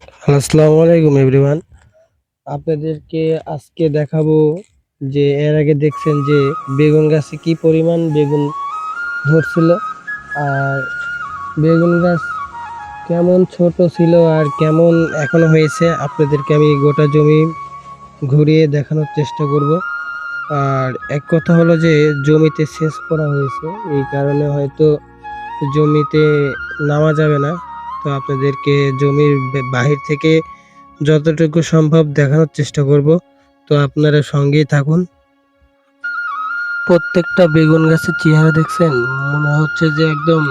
আসসালামু আলাইকুম এভরিওয়ান। আপনাদেরকে আজকে দেখাবো যে এর আগে দেখছেন যে বেগুন গাছে কি পরিমাণ বেগুন ধরছিল, আর বেগুন গাছ কেমন ছোট ছিল আর কেমন এখনো হয়েছে আপনাদেরকে আমি গোটা জমি ঘুরিয়ে দেখানোর চেষ্টা করব। আর এক কথা হলো যে জমিতে সেচ করা হয়েছে, এই কারণে হয়তো জমিতে নামা যাবে না। তো আপনাদেরকে জমির বাহির থেকে যতটুকু সম্ভব দেখানোর চেষ্টা করব। তো আপনারা সঙ্গেই থাকুন। প্রত্যেকটা বেগুন গাছের চেহারা দেখছেন, মনে হচ্ছে যে একদম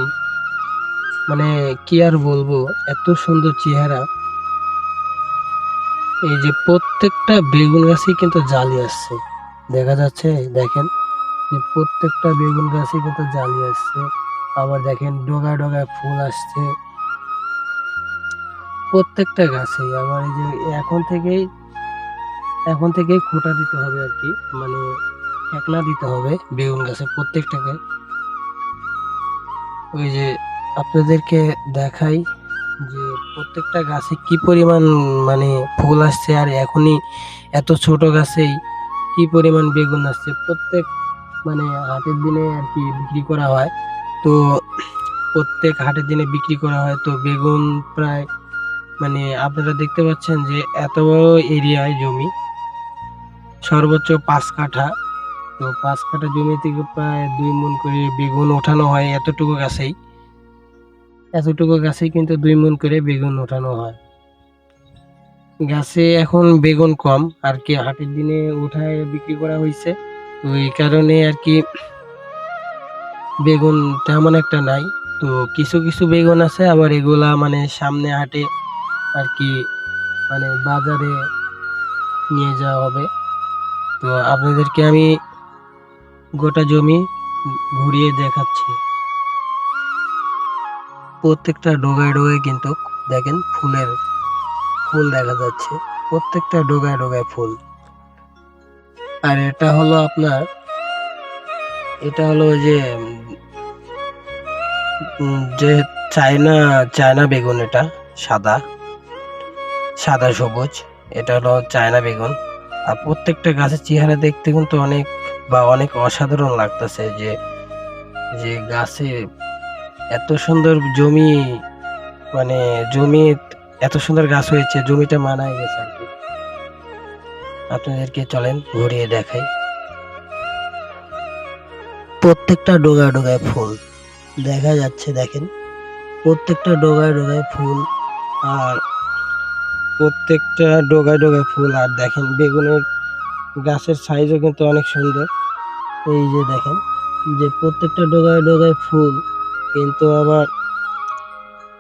মানে কি আর বলবো, এত সুন্দর চেহারা। এই যে প্রত্যেকটা বেগুন গাছই কিন্তু জালি আসছে, দেখা যাচ্ছে। দেখেন যে প্রত্যেকটা বেগুন গাছই কিন্তু জালি আসছে। আবার দেখেন ডগায় ডগায় ফুল আসছে প্রত্যেকটা গাছেই। আবার এই যে এখন থেকেই খোঁটা দিতে হবে আর কি, মানে একলা দিতে হবে বেগুন গাছে প্রত্যেকটাকে। ওই যে আপনাদেরকে দেখাই যে প্রত্যেকটা গাছে কি পরিমাণ মানে ফুল আসছে, আর এখনই এত ছোট গাছেই কি পরিমাণ বেগুন আসছে। প্রত্যেক মানে হাটের দিনে আর কি বিক্রি করা হয়। তো প্রত্যেক হাটের দিনে বিক্রি করা হয়, তো বেগুন প্রায় মানে আপনারা দেখতে পাচ্ছেন যে এত বড় এরিয়ায় জমি, সর্বোচ্চ 5 কাঠা। তো 5 কাঠা জমি থেকে প্রায় 2 মণ করে বেগুন ওঠানো হয়। এতটুকু গাছেই কিন্তু 2 মণ করে বেগুন ওঠানো হয়। গাছে এখন বেগুন কম আর কি, হাটের দিনে উঠায় বিক্রি করা হয়েছে। তো এই কারণে আর কি বেগুন তেমন একটা নাই। তো কিছু কিছু বেগুন আছে, আবার এগুলা মানে সামনে হাটে আর কি মানে বাজারে নিয়ে যাওয়া হবে। তো আপনাদেরকে আমি গোটা জমি ঘুরিয়ে দেখাচ্ছি। প্রত্যেকটা ডোগায় ডোগায় কিন্তু দেখেন ফুল দেখা যাচ্ছে, প্রত্যেকটা ডোগায় ডোগায় ফুল। আর এটা হলো যে যে চায়না চায়না বেগুন, এটা সাদা সাদা সবুজ, এটা হলো চায়না বেগুন। আর প্রত্যেকটা গাছের চেহারা দেখতে কিন্তু অনেক অসাধারণ লাগতেছে। যে যে গাছে এত সুন্দর জমি, মানে জমি এত সুন্দর গাছ হয়েছে, জমিটা মানায় গেছে আর কি। আপনাদেরকে চলেন ঘুরিয়ে দেখাই। প্রত্যেকটা ডোগায় ডোগায় ফুল দেখা যাচ্ছে, দেখেন প্রত্যেকটা ডোগায় ডোগায় ফুল। আর প্রত্যেকটা ডোগায় ডোগায় ফুল, আর দেখেন বেগুনের গাছের সাইজও কিন্তু অনেক সুন্দর। এই যে দেখেন যে প্রত্যেকটা ডোগায় ডোগায় ফুল, কিন্তু আবার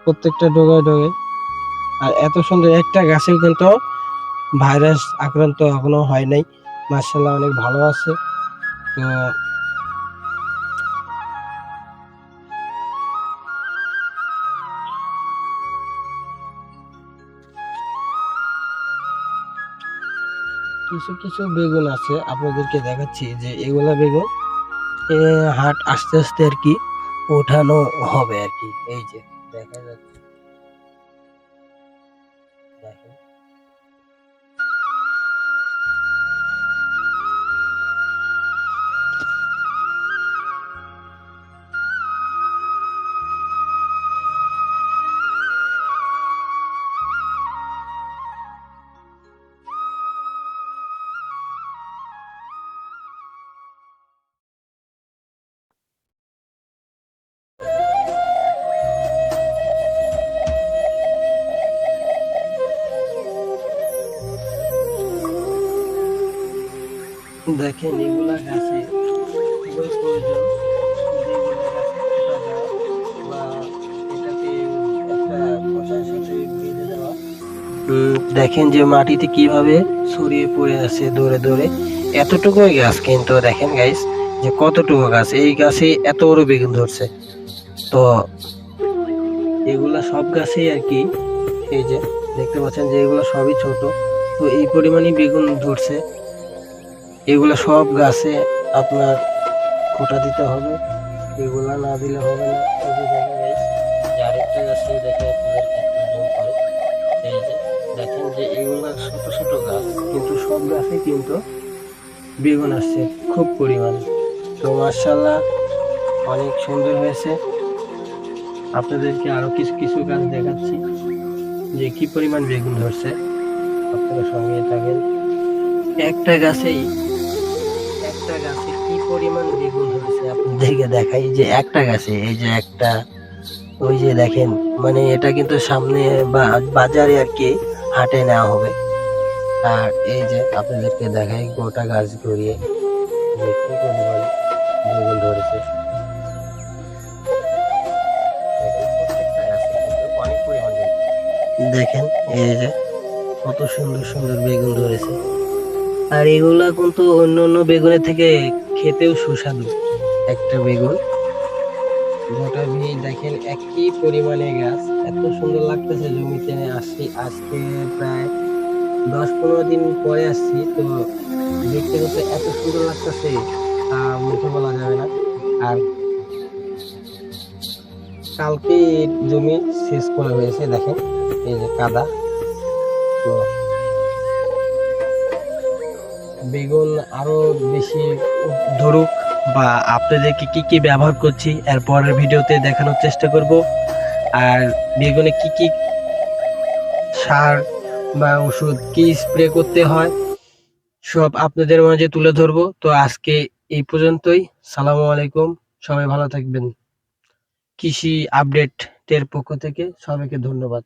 প্রত্যেকটা ডোগায় ডোগায়, আর এত সুন্দর একটা গাছেও কিন্তু ভাইরাস আক্রান্ত এখনো হয় নাই। মার্শাল্লাহ অনেক ভালো আছে। তো কিছু কিছু বেগুন আছে আপনাদেরকে দেখাচ্ছি, যে এগুলা বেগুন হাট আস্তে আস্তে আর কি ওঠানো হবে আর কি। এই যে দেখা যাচ্ছে, দেখেন দেখেন এগুলা গাছে খুবই প্রয়োজন, যেগুলা গাছে খোঁটা দেওয়া বা এটাকে একটা খোসার সাথে বেঁধে দেওয়া। দেখেন যে মাটিতে কিভাবে ছড়িয়ে পড়ে আছে দৌড়ে দৌড়ে। এতটুকুই গাছ, কিন্তু দেখেন গাইস যে কতটুকু গাছ, এই গাছে এত বড় বেগুন ধরছে। তো এগুলা সব গাছেই আর কি, এই যে দেখতে পাচ্ছেন যে এগুলো সবই ছোট। তো এই পরিমাণই বেগুন ধরছে। এগুলা সব গাছে আপনার খোঁটা দিতে হবে, এগুলা না দিলে হবে না। এই যে দেখেন গাইস, যে আরেকটা গাছে দেখে আপনাদেরকে একটু জুম করে, এই যে যে এগুলা ছোট ছোট গাছ, কিন্তু সব গাছে কিন্তু বেগুন আসছে খুব পরিমাণ। তো মাশাআল্লাহ অনেক সুন্দর হয়েছে। আপনাদেরকে আরো কিছু কিছু গাছ দেখাচ্ছি যে কি পরিমাণ বেগুন ধরছে। আপনারা সঙ্গে থাকেন। একটা গাছে কি পরিমাণ বেগুন ধরেছে আপনাদেরকে দেখাই। যে একটা গাছে এই যে একটা, ওই যে দেখেন, মানে এটা কিন্তু সামনে বাজারে আর কি হাটে নেওয়া হবে। আর এই যে আপনাদেরকে দেখাই গোটা গাছ ঘুরিয়ে যে কি পরিমাণ বেগুন ধরেছে। দেখেন প্রত্যেকটা গাছে কিন্তু অনেক পরিমাণ বেগুন। দেখেন এই যে কত সুন্দর সুন্দর বেগুন ধরেছে। আর এগুলা কিন্তু অন্য অন্য বেগুনের থেকে খেতেও সুস্বাদু। একটা বেগুন গোটা দেখেন একই পরিমাণে গাছ, এত সুন্দর লাগতেছে। জমিতে আসছি আজকে প্রায় 10-15 দিন পরে আসছি, তো দেখতে কিন্তু এত সুন্দর লাগতেছে মুখে বলা যাবে না। আর কালকে জমি সেচ করা হয়েছে, দেখেন এই যে কাদা। তো বেগুন আরো বেশি ধরুক, বা আপনাদেরকে কি কি ব্যবহার করছি এর পরের ভিডিওতে দেখানোর চেষ্টা করব। আর বেগুনে কি কি সার বা ওষুধ কি স্প্রে করতে হয় সব আপনাদের মাঝে তুলে ধরবো। তো আজকে এই পর্যন্তই। সালামু আলাইকুম, সবাই ভালো থাকবেন। কৃষি আপডেটের পক্ষ থেকে সবাইকে ধন্যবাদ।